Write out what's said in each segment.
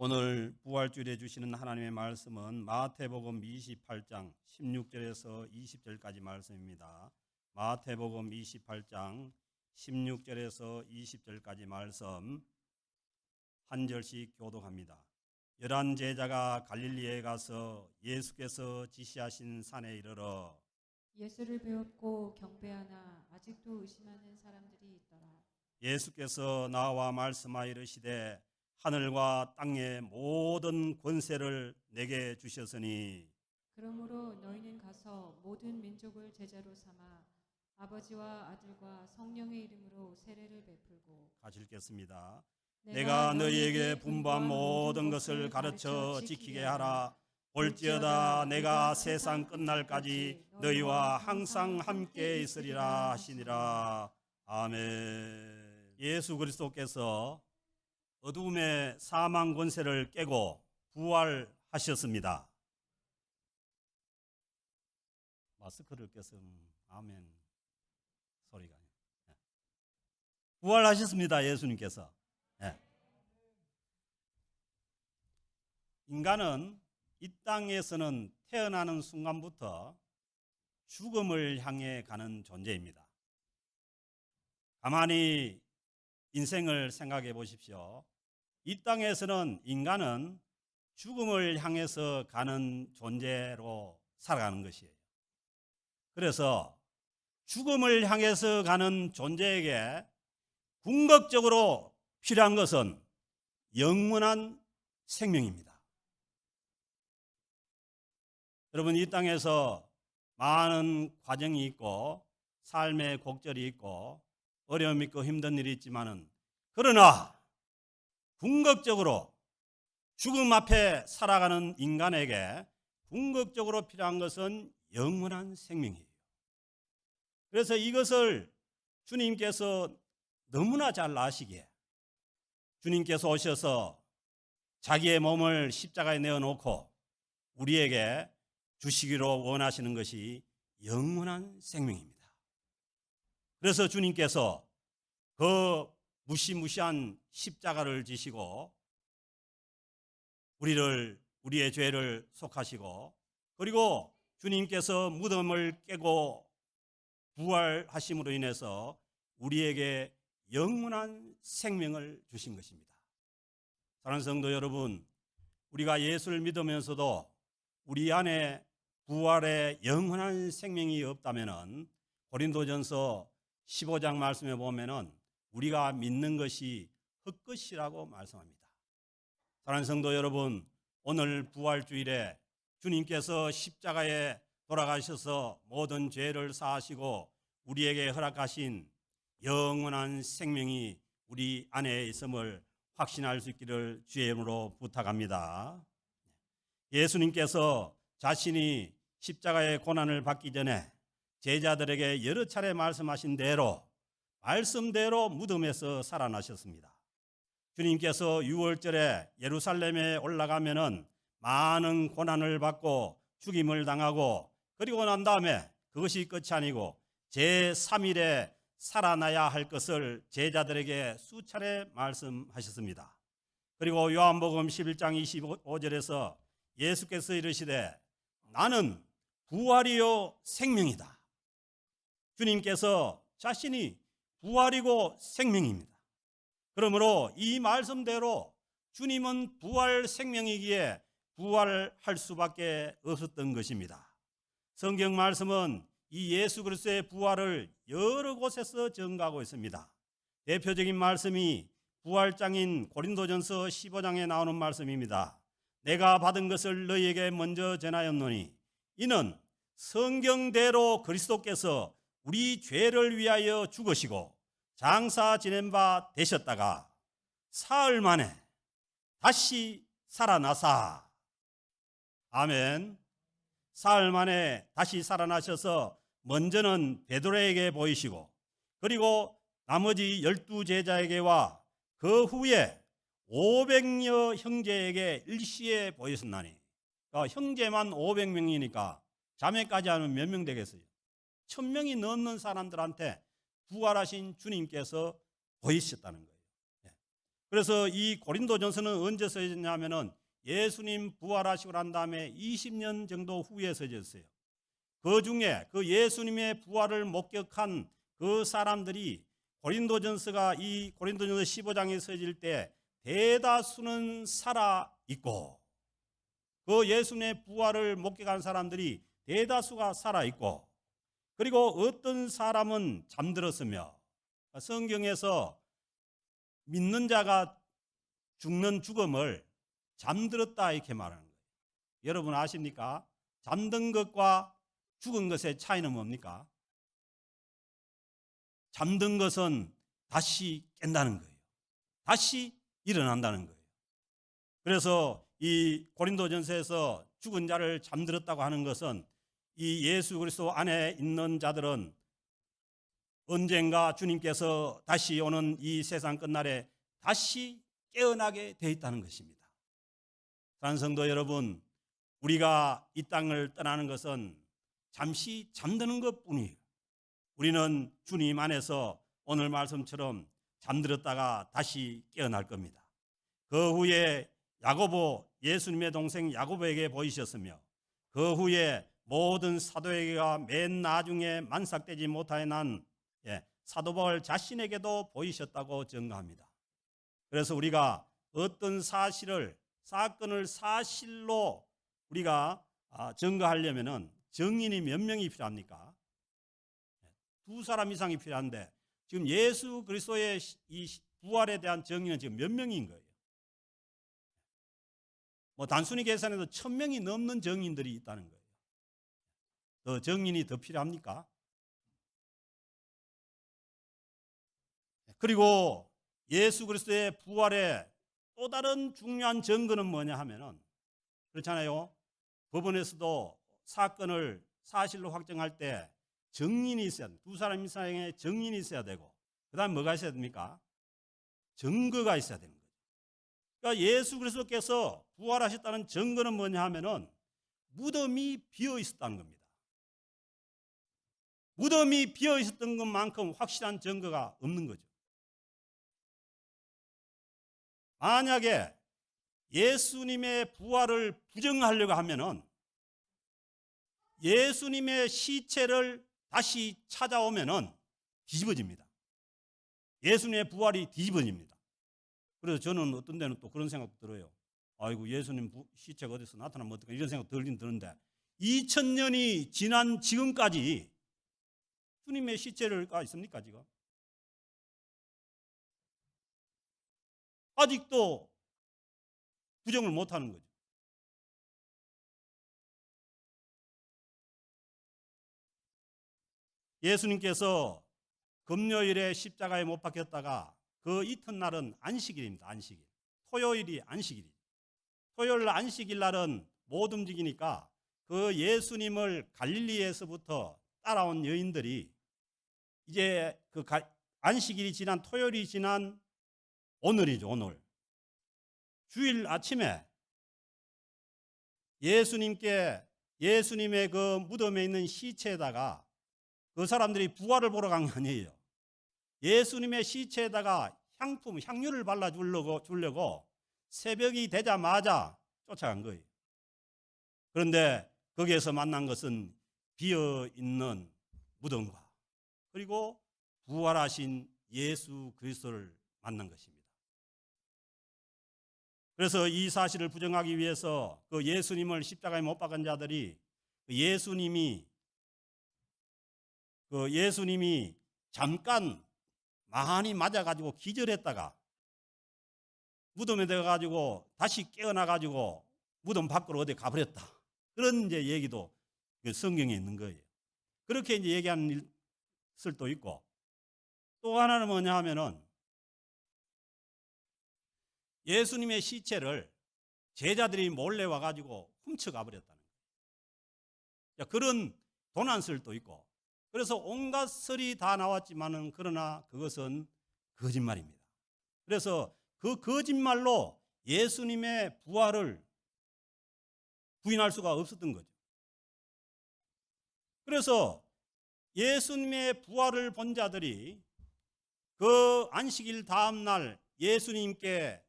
오늘 부활주일에 주시는 하나님의 말씀은 마태복음 28장 16절에서 20절까지 말씀입니다. 마태복음 28장 16절에서 20절까지 말씀 한 절씩 교독합니다. 11 제자가 갈릴리에 가서 예수께서 지시하신 산에 이르러 예수를 배웠고 경배하나 아직도 의심하는 사람들이 있더라. 예수께서 나와 말씀하여 이르시되 하늘과 땅의 모든 권세를 내게 주셨으니 그러므로 너희는 가서 모든 민족을 제자로 삼아 아버지와 아들과 성령의 이름으로 세례를 베풀고 같이 읽겠습니다. 내가 너희에게 분부한 모든 것을 가르쳐 지키게 하라. 볼지어다 내가 세상 끝날까지 너희와 항상 함께 있으리라 하시니라. 아멘. 예수 그리스도께서 어두움의 사망 권세를 깨고 부활하셨습니다. 마스크를 꼈으면 아멘 소리가. 부활하셨습니다. 예수님께서. 인간은 이 땅에서는 태어나는 순간부터 죽음을 향해 가는 존재입니다. 가만히 인생을 생각해 보십시오. 이 땅에서는 인간은 죽음을 향해서 가는 존재로 살아가는 것이에요. 그래서 죽음을 향해서 가는 존재에게 궁극적으로 필요한 것은 영원한 생명입니다. 여러분, 이 땅에서 많은 과정이 있고 삶의 곡절이 있고 어려움이 있고 힘든 일이 있지만은 그러나 궁극적으로 죽음 앞에 살아가는 인간에게 궁극적으로 필요한 것은 영원한 생명이에요. 그래서 이것을 주님께서 너무나 잘 아시기에 주님께서 오셔서 자기의 몸을 십자가에 내어놓고 우리에게 주시기로 원하시는 것이 영원한 생명입니다. 그래서 주님께서 그 무시무시한 십자가를 지시고 우리의 죄를 속하시고 그리고 주님께서 무덤을 깨고 부활하심으로 인해서 우리에게 영원한 생명을 주신 것입니다. 사랑하는 성도 여러분, 우리가 예수를 믿으면서도 우리 안에 부활의 영원한 생명이 없다면은 고린도전서 15장 말씀에 보면은 우리가 믿는 것이 헛것이라고 말씀합니다. 사랑하는 성도 여러분, 오늘 부활주일에 주님께서 십자가에 돌아가셔서 모든 죄를 사하시고 우리에게 허락하신 영원한 생명이 우리 안에 있음을 확신할 수 있기를 주의 이름으로 부탁합니다. 예수님께서 자신이 십자가의 고난을 받기 전에 제자들에게 여러 차례 말씀하신 대로 말씀대로 무덤에서 살아나셨습니다. 주님께서 6월절에 예루살렘에 올라가면은 많은 고난을 받고 죽임을 당하고 그리고 난 다음에 그것이 끝이 아니고 제3일에 살아나야 할 것을 제자들에게 수차례 말씀하셨습니다. 그리고 요한복음 11장 25절에서 예수께서 이르시되 나는 부활이요 생명이다. 주님께서 자신이 부활이고 생명입니다. 그러므로 이 말씀대로 주님은 부활 생명이기에 부활할 수밖에 없었던 것입니다. 성경 말씀은 이 예수 그리스도의 부활을 여러 곳에서 증거하고 있습니다. 대표적인 말씀이 부활장인 고린도전서 15장에 나오는 말씀입니다. 내가 받은 것을 너희에게 먼저 전하였노니 이는 성경대로 그리스도께서 우리 죄를 위하여 죽으시고 장사 지낸 바 되셨다가 사흘 만에 다시 살아나사. 아멘. 사흘 만에 다시 살아나셔서 먼저는 베드로에게 보이시고 그리고 나머지 12제자에게와 그 후에 500여 형제에게 일시에 보이셨나니, 그러니까 형제만 500명이니까 자매까지 하면 몇 명 되겠어요? 1000명이 넘는 사람들한테 부활하신 주님께서 보이셨다는 거예요. 그래서 이 고린도전서는 언제 써졌냐면은 예수님 부활하시고 난 다음에 20년 정도 후에 써졌어요. 그 중에 그 예수님의 부활을 목격한 그 사람들이 고린도전서가 이 고린도전서 15장에 써질 때 대다수는 살아 있고, 그 예수님의 부활을 목격한 사람들이 대다수가 살아 있고, 그리고 어떤 사람은 잠들었으며, 성경에서 믿는 자가 죽는 죽음을 잠들었다 이렇게 말하는 거예요. 여러분 아십니까? 잠든 것과 죽은 것의 차이는 뭡니까? 잠든 것은 다시 깬다는 거예요. 다시 일어난다는 거예요. 그래서 이 고린도전서에서 죽은 자를 잠들었다고 하는 것은 이 예수 그리스도 안에 있는 자들은 언젠가 주님께서 다시 오는 이 세상 끝날에 다시 깨어나게 되어 있다는 것입니다. 사랑하는 성도 여러분, 우리가 이 땅을 떠나는 것은 잠시 잠드는 것뿐이에요. 우리는 주님 안에서 오늘 말씀처럼 잠들었다가 다시 깨어날 겁니다. 그 후에 야고보, 예수님의 동생 야고보에게 보이셨으며, 그 후에 모든 사도에게가 맨 나중에 만삭되지 못하여 난 사도 바울 자신에게도 보이셨다고 증거합니다. 그래서 우리가 어떤 사건을 사실로 우리가 증거하려면은 증인이 몇 명이 필요합니까? 두 사람 이상이 필요한데, 지금 예수 그리스도의 이 부활에 대한 증인은 지금 몇 명인 거예요? 단순히 계산해도 1000명이 넘는 증인들이 있다는 거예요. 더 증인이 더 필요합니까? 그리고 예수 그리스도의 부활의 또 다른 중요한 증거는 뭐냐 하면은, 그렇잖아요. 법원에서도 사건을 사실로 확정할 때 증인이 있어야 됩니다. 두 사람 이상의 증인이 있어야 되고, 그 다음 뭐가 있어야 됩니까? 증거가 있어야 되는 거죠. 그러니까 예수 그리스도께서 부활하셨다는 증거는 뭐냐 하면은 무덤이 비어 있었다는 겁니다. 무덤이 비어 있었던 것만큼 확실한 증거가 없는 거죠. 만약에 예수님의 부활을 부정하려고 하면은 예수님의 시체를 다시 찾아오면은 뒤집어집니다. 예수님의 부활이 뒤집어집니다. 그래서 저는 어떤 데는 또 그런 생각도 들어요. 아이고, 예수님 시체가 어디서 나타나면 어떡해, 이런 생각 들긴 드는데 2000년이 지난 지금까지 주님의 시체가 있습니까 지금? 아직도 부정을 못하는 거죠. 예수님께서 금요일에 십자가에 못 박혔다가 그 이튿날은 안식일입니다. 안식일. 토요일이 안식일이에요. 토요일 안식일 날은 못 움직이니까 그 예수님을 갈릴리에서부터 따라온 여인들이 이제 그 안식일이 지난 토요일이 지난 오늘이죠. 오늘 주일 아침에 예수님의 그 무덤에 있는 시체에다가 그 사람들이 부활을 보러 간 게 아니에요. 예수님의 시체에다가 향유를 발라주려고 새벽이 되자마자 쫓아간 거예요. 그런데 거기에서 만난 것은 비어있는 무덤과 그리고 부활하신 예수 그리스도를 만난 것입니다. 그래서 이 사실을 부정하기 위해서 그 예수님을 십자가에 못 박은 자들이 예수님이 잠깐 많이 맞아가지고 기절했다가 무덤에 들어가지고 다시 깨어나가지고 무덤 밖으로 어디 가버렸다. 그런 이제 얘기도 성경에 있는 거예요. 그렇게 이제 얘기하는 일도 있고, 또 하나는 뭐냐 하면은 예수님의 시체를 제자들이 몰래 와가지고 훔쳐가 버렸다는 거예요. 그런 도난설도 있고, 그래서 온갖 설이 다 나왔지만은 그러나 그것은 거짓말입니다. 그래서 그 거짓말로 예수님의 부활을 부인할 수가 없었던 거죠. 그래서 예수님의 부활을 본 자들이 그 안식일 다음 날 예수님을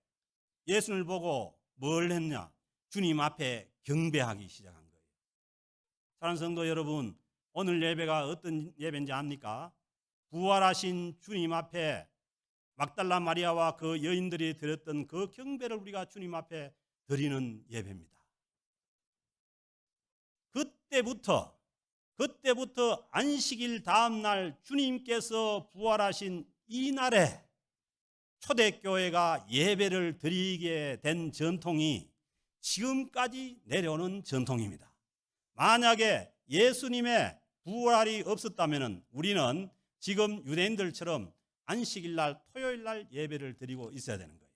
보고 뭘 했냐? 주님 앞에 경배하기 시작한 거예요. 사랑하는 성도 여러분, 오늘 예배가 어떤 예배인지 압니까? 부활하신 주님 앞에 막달라 마리아와 그 여인들이 드렸던 그 경배를 우리가 주님 앞에 드리는 예배입니다. 그때부터 안식일 다음 날 주님께서 부활하신 이 날에 초대교회가 예배를 드리게 된 전통이 지금까지 내려오는 전통입니다. 만약에 예수님의 부활이 없었다면 우리는 지금 유대인들처럼 안식일 날 토요일 날 예배를 드리고 있어야 되는 거예요.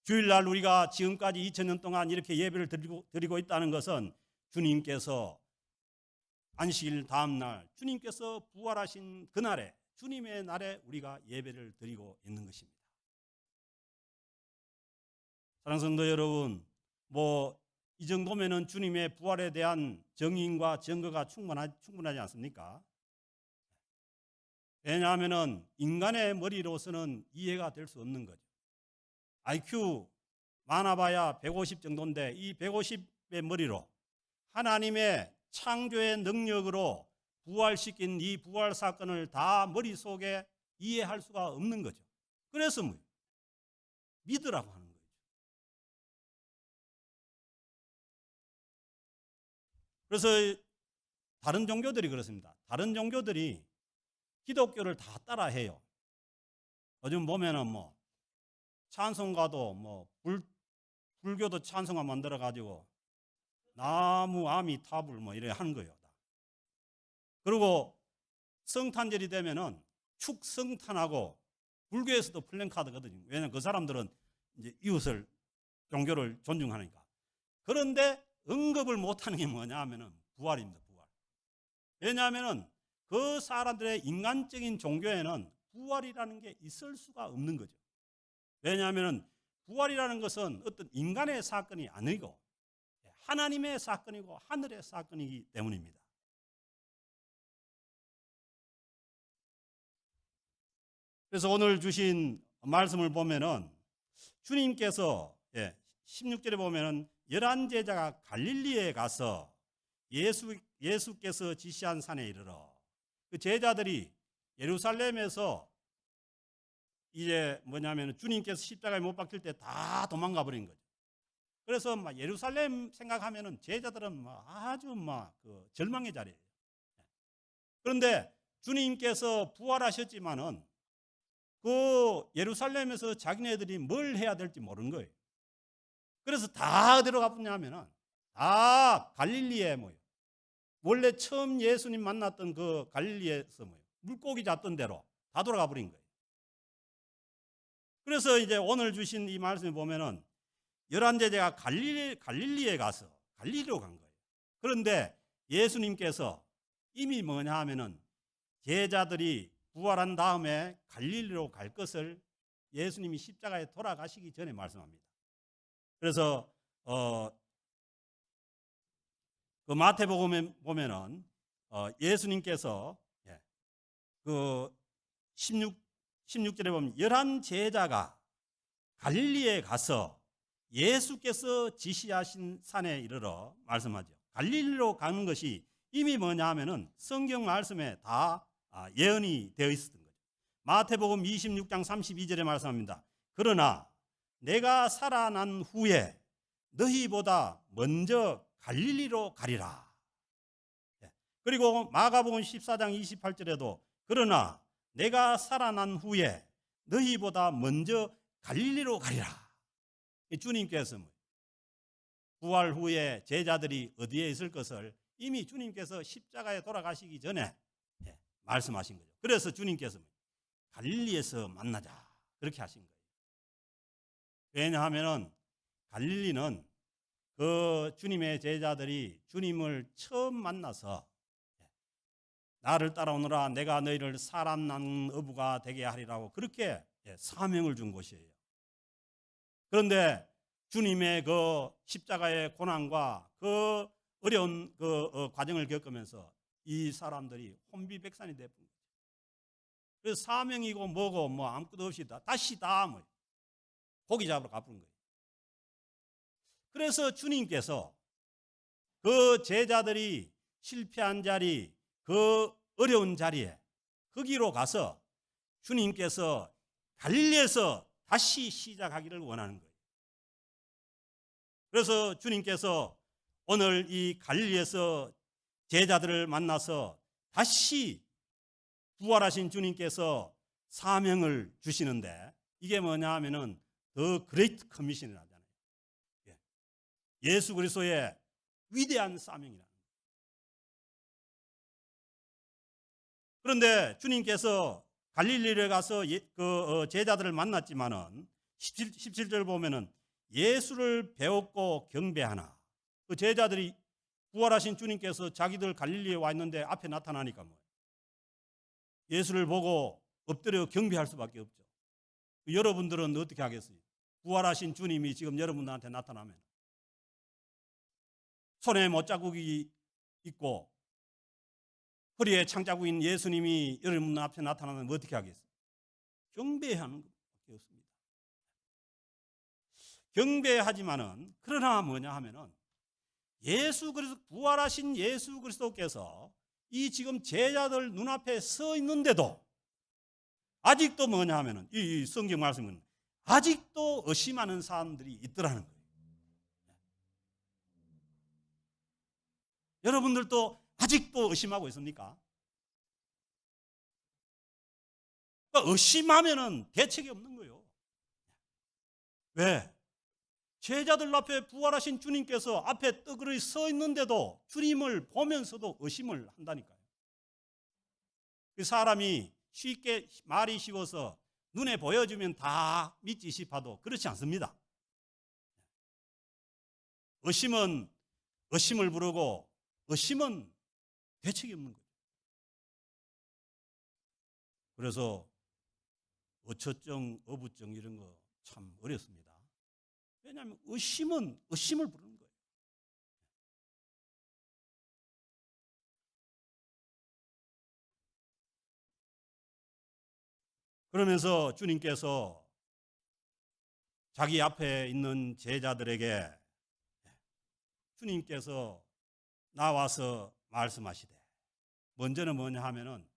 주일날 우리가 지금까지 2000년 동안 이렇게 예배를 드리고 있다는 것은 주님께서 안식일 다음 날 주님께서 부활하신 그날에 주님의 날에 우리가 예배를 드리고 있는 것입니다. 사랑하는 성도 여러분, 이 정도면은 주님의 부활에 대한 정의인과 증거가 충분하지 않습니까? 왜냐하면은 인간의 머리로서는 이해가 될 수 없는 거죠. IQ 많아봐야 150 정도인데 이 150의 머리로 하나님의 창조의 능력으로 부활시킨 이 부활 사건을 다 머릿속에 이해할 수가 없는 거죠. 그래서 믿으라고 하는 거죠. 그래서 다른 종교들이 그렇습니다. 다른 종교들이 기독교를 다 따라해요. 요즘 보면은 찬송가도 불교도 찬송가 만들어 가지고 나무 아미 탑을 이래 하는 거예요. 그리고 성탄절이 되면은 축성탄하고 불교에서도 플랜카드거든요. 왜냐하면 그 사람들은 이제 이웃을 종교를 존중하니까. 그런데 언급을 못하는 게 뭐냐 하면은 부활입니다. 부활. 왜냐하면은 그 사람들의 인간적인 종교에는 부활이라는 게 있을 수가 없는 거죠. 왜냐하면은 부활이라는 것은 어떤 인간의 사건이 아니고 하나님의 사건이고 하늘의 사건이기 때문입니다. 그래서 오늘 주신 말씀을 보면은 주님께서 16절에 보면은 11제자가 갈릴리에 가서 예수께서 지시한 산에 이르러 그 제자들이 예루살렘에서 이제 주님께서 십자가에 못 박힐 때 다 도망가 버린 거죠. 그래서 예루살렘 생각하면은 제자들은 아주 그 절망의 자리예요. 그런데 주님께서 부활하셨지만은 그 예루살렘에서 자기네들이 뭘 해야 될지 모르는 거예요. 그래서 다 어디로 가보냐면은 다 갈릴리에 원래 처음 예수님 만났던 그 갈릴리에서 물고기 잡던 대로 다 돌아가 버린 거예요. 그래서 이제 오늘 주신 이 말씀에 보면은 11제자가 갈릴리에 가서 갈릴리로 간 거예요. 그런데 예수님께서 이미 하면은 제자들이 부활한 다음에 갈릴리로 갈 것을 예수님이 십자가에 돌아가시기 전에 말씀합니다. 그래서 그 마태복음에 보면은 예수님께서 그 16절에 보면 11제자가 갈릴리에 가서 예수께서 지시하신 산에 이르러 말씀하죠. 갈릴리로 가는 것이 이미 하면은 성경 말씀에 다 예언이 되어 있었던 거죠. 마태복음 26장 32절에 말씀합니다. 그러나 내가 살아난 후에 너희보다 먼저 갈릴리로 가리라. 그리고 마가복음 14장 28절에도 그러나 내가 살아난 후에 너희보다 먼저 갈릴리로 가리라. 주님께서 부활 후에 제자들이 어디에 있을 것을 이미 주님께서 십자가에 돌아가시기 전에 말씀하신 거죠. 그래서 주님께서 갈릴리에서 만나자 그렇게 하신 거예요. 왜냐하면 갈릴리는 그 주님의 제자들이 주님을 처음 만나서 나를 따라오너라 내가 너희를 사람 낳는 어부가 되게 하리라고 그렇게 사명을 준 곳이에요. 그런데 주님의 그 십자가의 고난과 그 어려운 그 과정을 겪으면서 이 사람들이 혼비백산이 되었던 거죠. 그래서 사명이고 뭐고 뭐 아무것도 없이 다시 뭐 고기 잡으러 가부른 거예요. 그래서 주님께서 그 제자들이 실패한 자리, 그 어려운 자리에 거기로 가서 주님께서 갈릴리에서 다시 시작하기를 원하는 거예요. 그래서 주님께서 오늘 이 갈릴리에서 제자들을 만나서 다시 부활하신 주님께서 사명을 주시는데, 이게 뭐냐 하면은 더 그레이트 커미션이라잖아요. 예수 그리스도의 위대한 사명이라. 그런데 주님께서 갈릴리에 가서 제자들을 만났지만은 17절 보면은 예수를 배웠고 경배하나, 그 제자들이 부활하신 주님께서 자기들 갈릴리에 와 있는데 앞에 나타나니까 뭐 예수를 보고 엎드려 경배할 수밖에 없죠. 여러분들은 어떻게 하겠어요? 부활하신 주님이 지금 여러분들한테 나타나면 손에 못자국이 있고 허리에 창자국인 예수님이 여러분 앞에 나타나면 어떻게 하겠어요? 경배하는 것밖에 없습니다. 경배하지만은 그러나 뭐냐 하면은 예수 그리스도, 부활하신 예수 그리스도께서 이 지금 제자들 눈앞에 서 있는데도 아직도 뭐냐 하면은 이 성경 말씀은 아직도 의심하는 사람들이 있더라는 거예요. 여러분들도 아직도 의심하고 있습니까? 그러니까 의심하면은 대책이 없는 거예요. 왜? 제자들 앞에 부활하신 주님께서 앞에 뜨그러이 서 있는데도 주님을 보면서도 의심을 한다니까요. 그 사람이 쉽게 말이 쉬워서 눈에 보여주면 다 믿지 싶어도 그렇지 않습니다. 의심은 의심을 부르고 의심은 대책이 없는 거예요. 그래서 어처증, 어부증 이런 거 참 어렵습니다. 왜냐하면 의심은 의심을 부르는 거예요. 그러면서 주님께서 자기 앞에 있는 제자들에게 주님께서 나와서 말씀하시되, 먼저는 뭐냐 하면은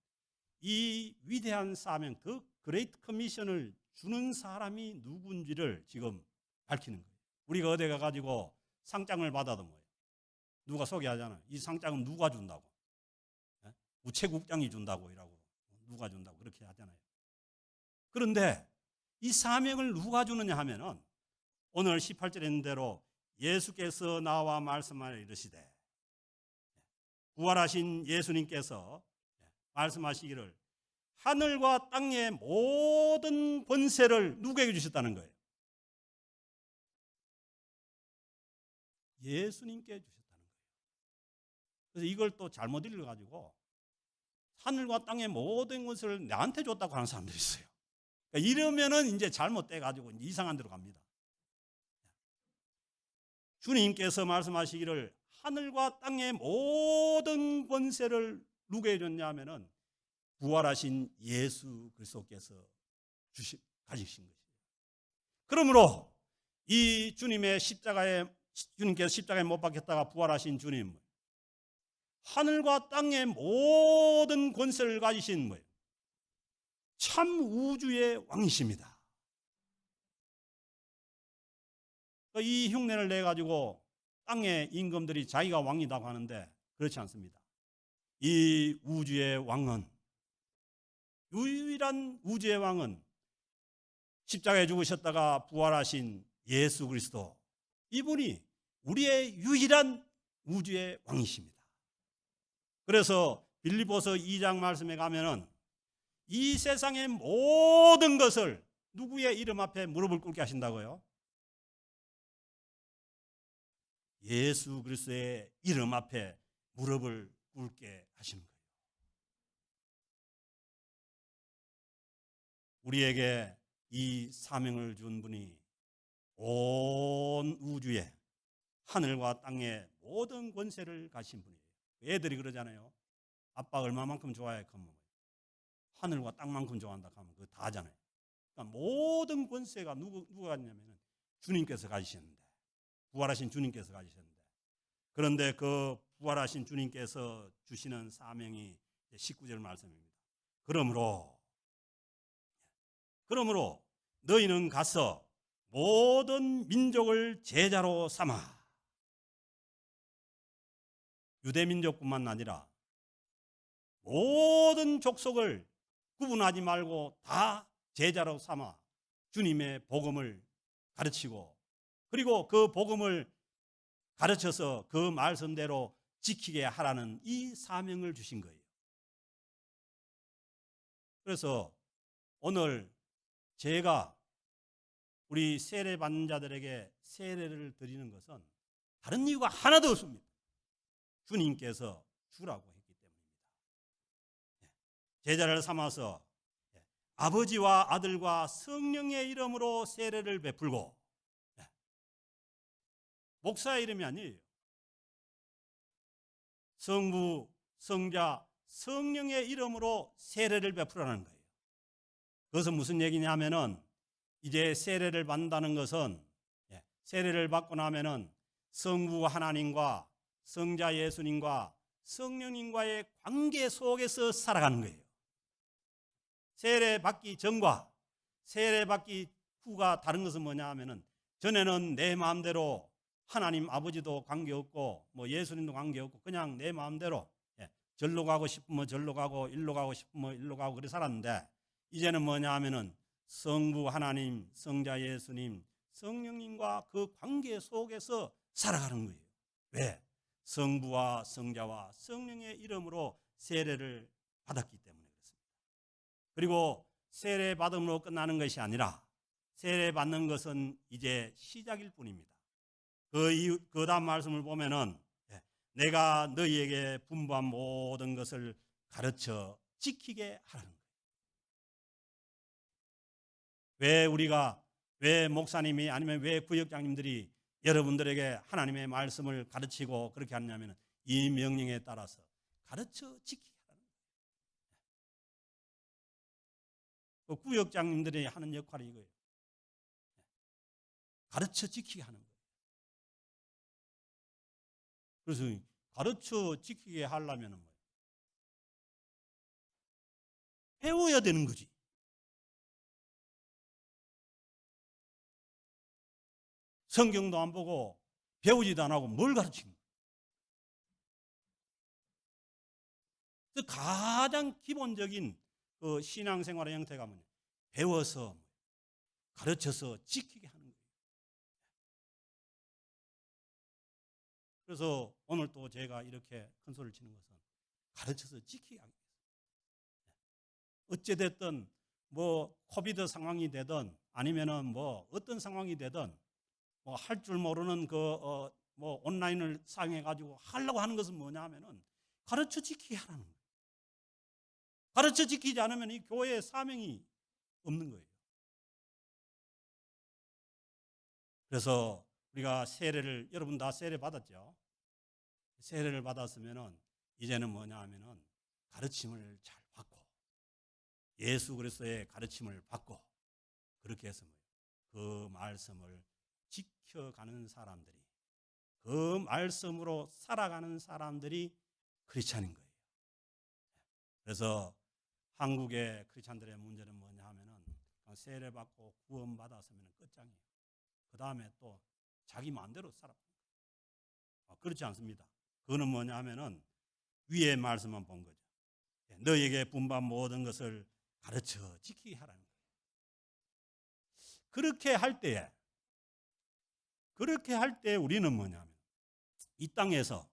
이 위대한 사명, 더 그레이트 커미션을 주는 사람이 누군지를 지금 밝히는 거예요. 우리가 어디 가가지고 상장을 받아도 뭐예요? 누가 소개하잖아요. 이 상장은 누가 준다고? 우체국장이 준다고 이라고, 누가 준다고 그렇게 하잖아요. 그런데 이 사명을 누가 주느냐 하면은 오늘 18절에 있는 대로 예수께서 나와 말씀하여 이르시되, 부활하신 예수님께서 말씀하시기를 하늘과 땅의 모든 권세를 누구에게 주셨다는 거예요? 예수님께 주셨다는 거예요. 그래서 이걸 또 잘못 읽어가지고 하늘과 땅의 모든 것을 나한테 줬다고 하는 사람들이 있어요. 그러니까 이러면은 이제 잘못돼가지고 이상한 데로 갑니다. 주님께서 말씀하시기를 하늘과 땅의 모든 권세를 누구에게 줬냐 하면은 부활하신 예수 그리스도께서 가지신 것이에요. 그러므로 이 주님께서 십자가에 못 박혔다가 부활하신 주님, 하늘과 땅의 모든 권세를 가지신 거예요. 참 우주의 왕이십니다. 이 흉내를 내가지고 땅의 임금들이 자기가 왕이라고 하는데 그렇지 않습니다. 이 우주의 왕은, 유일한 우주의 왕은 십자가에 죽으셨다가 부활하신 예수 그리스도, 이분이 우리의 유일한 우주의 왕이십니다. 그래서 빌립보서 2장 말씀에 가면은 이 세상의 모든 것을 누구의 이름 앞에 무릎을 꿇게 하신다고요? 예수 그리스도의 이름 앞에 무릎을 꿇게 하시는 거예요. 우리에게 이 사명을 준 분이 온 우주에 하늘과 땅의 모든 권세를 가신 분이에요. 애들이 그러잖아요. 아빠 얼마만큼 좋아해? 그러면 하늘과 땅만큼 좋아한다 하면 그거 다 하잖아요. 그러니까 모든 권세가 누가 가지냐면 주님께서 가지셨는데, 부활하신 주님께서 가지셨는데, 그런데 그 부활하신 주님께서 주시는 사명이 19절 말씀입니다. 그러므로 너희는 가서 모든 민족을 제자로 삼아. 유대 민족뿐만 아니라 모든 족속을 구분하지 말고 다 제자로 삼아 주님의 복음을 가르치고, 그리고 그 복음을 가르쳐서 그 말씀대로 지키게 하라는 이 사명을 주신 거예요. 그래서 오늘 제가 우리 세례 받는 자들에게 세례를 드리는 것은 다른 이유가 하나도 없습니다. 주님께서 주라고 했기 때문입니다. 제자를 삼아서 아버지와 아들과 성령의 이름으로 세례를 베풀고, 목사의 이름이 아니에요. 성부, 성자, 성령의 이름으로 세례를 베풀라는 거예요. 그것은 무슨 얘기냐면은 이제 세례를 받는다는 것은, 세례를 받고 나면은 성부 하나님과 성자 예수님과 성령님과의 관계 속에서 살아가는 거예요. 세례 받기 전과 세례 받기 후가 다른 것은 뭐냐 하면은, 전에는 내 마음대로 하나님 아버지도 관계없고 뭐 예수님도 관계없고 그냥 내 마음대로 절로 가고 싶으면 절로 가고 일로 가고 싶으면 일로 가고 그래 살았는데, 이제는 뭐냐 하면은 성부 하나님, 성자 예수님, 성령님과 그 관계 속에서 살아가는 거예요. 왜? 성부와 성자와 성령의 이름으로 세례를 받았기 때문에 그렇습니다. 그리고 세례 받음으로 끝나는 것이 아니라 세례 받는 것은 이제 시작일 뿐입니다. 그 다음 말씀을 보면은 내가 너희에게 분부한 모든 것을 가르쳐 지키게 하라는 거예요. 왜 목사님이 아니면 왜 구역장님들이 여러분들에게 하나님의 말씀을 가르치고 그렇게 하냐면 이 명령에 따라서 가르쳐 지키게 하라는 거예요. 그 구역장님들이 하는 역할이 이거예요. 가르쳐 지키게 하는 거예요. 그래서 가르쳐 지키게 하려면 뭐예요? 배워야 되는 거지. 성경도 안 보고 배우지도 안 하고 뭘 가르치는 거예요? 가장 기본적인 그 신앙생활의 형태가 뭐냐? 배워서 가르쳐서 지키게 하는 거예요. 그래서 오늘 또 제가 이렇게 큰 소리를 치는 것은 가르쳐서 지키게 하기 위해서. 어찌됐든 뭐 코비드 상황이 되든 아니면은 뭐 어떤 상황이 되든 뭐 할 줄 모르는 뭐 온라인을 사용해 가지고 하려고 하는 것은 뭐냐 하면은 가르쳐 지키게 하라는 거예요. 가르쳐 지키지 않으면 이 교회의 사명이 없는 거예요. 그래서 우리가 세례를, 여러분 다 세례 받았죠? 세례를 받았으면은 이제는 뭐냐 하면은 가르침을 잘 받고 예수 그리스도의 가르침을 받고 그렇게 해서 그 말씀을 지켜가는 사람들이, 그 말씀으로 살아가는 사람들이 크리스찬인 거예요. 그래서 한국의 크리스찬들의 문제는 뭐냐 하면은 세례 받고 구원 받았으면 끝장이에요. 그 다음에 또 자기 마음대로 살아가는 거예요. 그렇지 않습니다. 그거는 뭐냐 하면은 위의 말씀만 본 거죠. 너희에게 분부한 모든 것을 가르쳐 지키게 하라는 거예요. 그렇게 할 때 우리는 뭐냐면 이 땅에서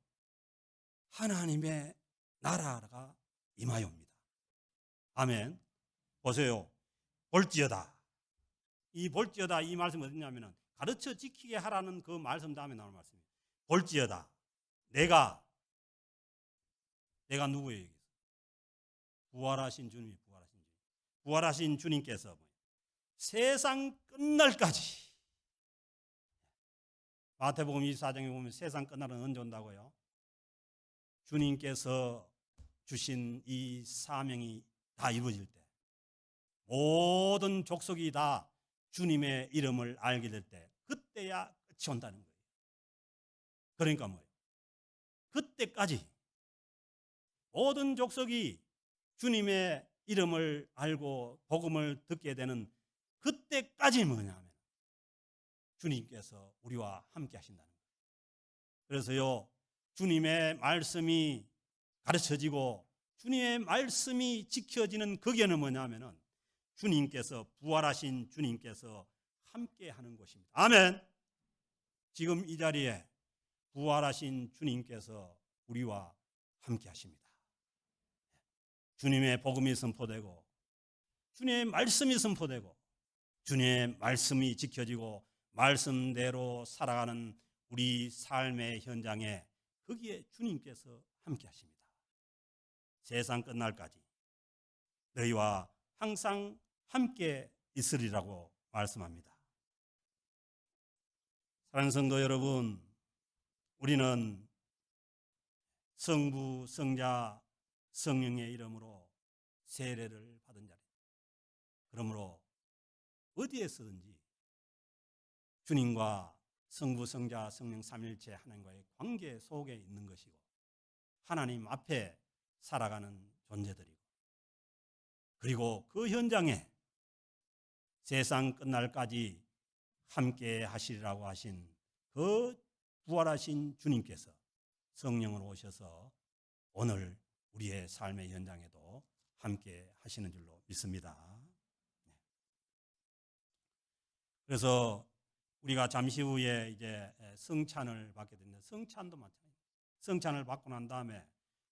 하나님의 나라가 임하옵니다. 아멘. 보세요. 볼지어다. 이 볼지어다 이 말씀은 어디냐면은 가르쳐 지키게 하라는 그 말씀 다음에 나오는 말씀이에요. 볼지어다. 내가 누구예요? 부활하신 주님이 부활하신 주님께서 세상 끝날까지, 마태복음 24장에 보면 세상 끝날은 언제 온다고요? 주님께서 주신 이 사명이 다 이루어질 때, 모든 족속이 다 주님의 이름을 알게 될 때 그때야 끝이 온다는 거예요. 그러니까 뭐예요? 그때까지 모든 족속이 주님의 이름을 알고 복음을 듣게 되는 그때까지 뭐냐면 주님께서 우리와 함께 하신다는 거예요. 그래서요, 주님의 말씀이 가르쳐지고 주님의 말씀이 지켜지는 그게는 뭐냐면은 주님께서, 부활하신 주님께서 함께 하는 곳입니다. 아멘. 지금 이 자리에 부활하신 주님께서 우리와 함께 하십니다. 주님의 복음이 선포되고 주님의 말씀이 선포되고 주님의 말씀이 지켜지고 말씀대로 살아가는 우리 삶의 현장에 거기에 주님께서 함께 하십니다. 세상 끝날까지 너희와 항상 함께 있으리라고 말씀합니다. 사랑하는 성도 여러분, 우리는 성부, 성자, 성령의 이름으로 세례를 받은 자입니다. 그러므로 어디에서든지 주님과 성부, 성자, 성령 삼일체 하나님과의 관계 속에 있는 것이고 하나님 앞에 살아가는 존재들이고, 그리고 그 현장에 세상 끝날까지 함께 하시리라고 하신 그 부활하신 주님께서 성령으로 오셔서 오늘 우리의 삶의 현장에도 함께 하시는 줄로 믿습니다. 그래서 우리가 잠시 후에 이제 성찬을 받게 되는데, 성찬도 마찬가지예요. 성찬을 받고 난 다음에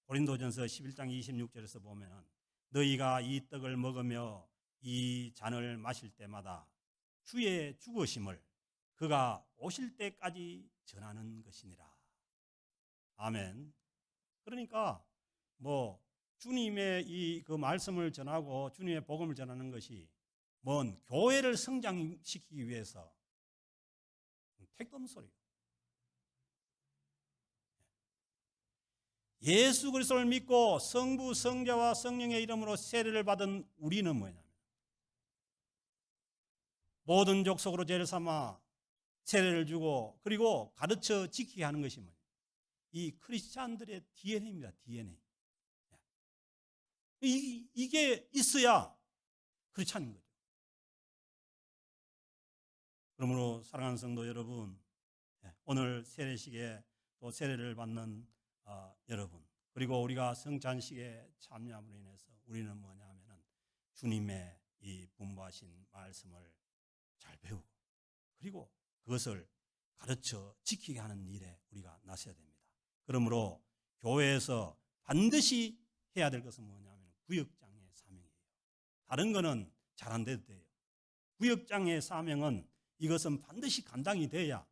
고린도전서 11장 26절에서 보면 너희가 이 떡을 먹으며 이 잔을 마실 때마다 주의 죽으심을 그가 오실 때까지 전하는 것이니라. 아멘. 그러니까 뭐 주님의 이 그 말씀을 전하고 주님의 복음을 전하는 것이 뭔 교회를 성장시키기 위해서 택도 없는 소리예요. 예수 그리스도를 믿고 성부, 성자와 성령의 이름으로 세례를 받은 우리는 뭐냐면 모든 족속으로 죄를 삼아 세례를 주고 그리고 가르쳐 지키게 하는 것이 뭐냐, 이 크리스찬들의 DNA입니다. DNA. 이게 있어야 크리스찬인 거죠. 그러므로 사랑하는 성도 여러분, 오늘 세례식에 또 세례를 받는 여러분, 그리고 우리가 성찬식에 참여함으로 인해서 우리는 뭐냐면은 주님의 이 분부하신 말씀을 잘 배우고 그리고 그것을 가르쳐 지키게 하는 일에 우리가 나서야 됩니다. 그러므로 교회에서 반드시 해야 될 것은 뭐냐면 구역장의 사명이에요. 다른 거는 잘 안 돼도 돼요. 구역장의 사명은 이것은 반드시 감당이 돼야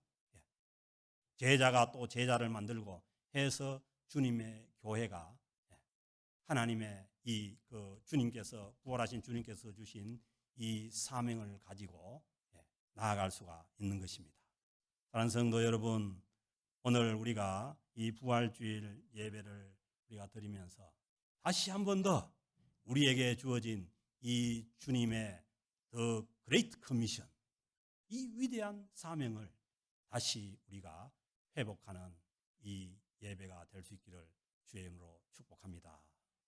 제자가 또 제자를 만들고 해서 주님의 교회가 하나님의 이 그 주님께서 부활하신 주님께서 주신 이 사명을 가지고 나아갈 수가 있는 것입니다. 사랑하는 성도 여러분, 오늘 우리가 이 부활주일 예배를 우리가 드리면서 다시 한 번 더 우리에게 주어진 이 주님의 The Great Commission, 이 위대한 사명을 다시 우리가 회복하는 이 예배가 될 수 있기를 주의 이름으로 축복합니다.